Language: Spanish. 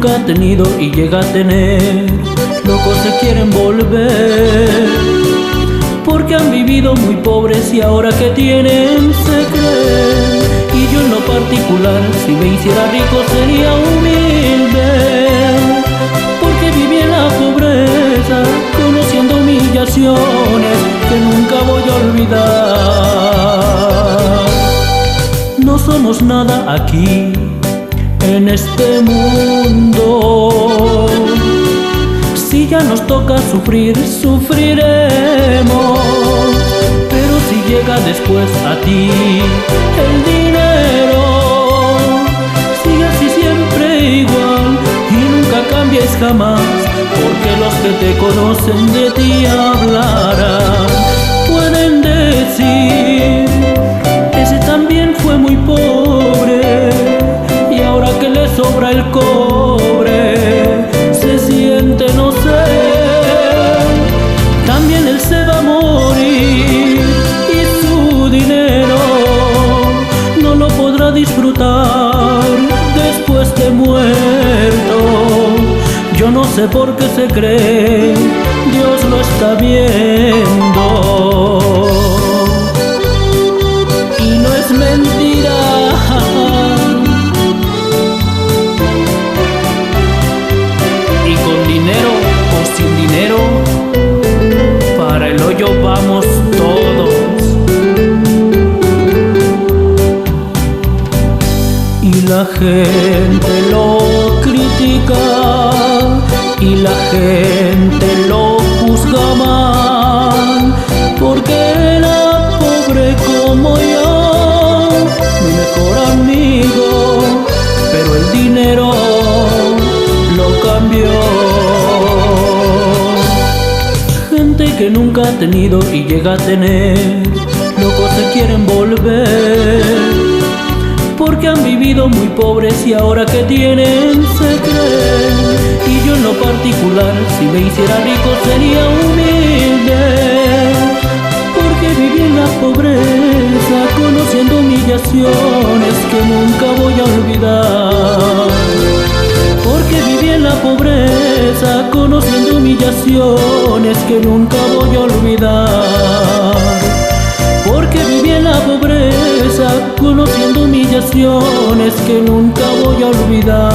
nunca ha tenido y llega a tener. Locos se quieren volver, porque han vivido muy pobres y ahora que tienen se creen. Y yo en lo particular, si me hiciera rico sería humilde, porque viví en la pobreza, conociendo humillaciones que nunca voy a olvidar. No somos nada aquí en este mundo. Si ya nos toca sufrir, sufriremos. Pero si llega después a ti el dinero, sigue así siempre igual y nunca cambies jamás, porque los que te conocen de ti hablarán. Pueden decir, ese también fue muy pobre y ahora que le sobra el cobre se siente, no sé. También él se va a morir y su dinero no lo podrá disfrutar después de muerto. Yo no sé por qué se cree, Dios lo está viendo. Y no es mentira. Y con dinero o sin dinero, para el hoyo vamos todos. Y la gente lo critica y la gente lo juzga mal, porque era pobre como yo, mi mejor amigo, pero el dinero lo cambió. Gente que nunca ha tenido y llega a tener, locos se quieren volver, porque han vivido muy pobres y ahora que tienen se creen. Y yo en lo particular, si me hiciera rico sería humilde, porque viví en la pobreza, conociendo humillaciones que nunca voy a olvidar. Porque viví en la pobreza, conociendo humillaciones que nunca voy a olvidar. Porque viví en la pobreza, conociendo humillaciones que nunca voy a olvidar.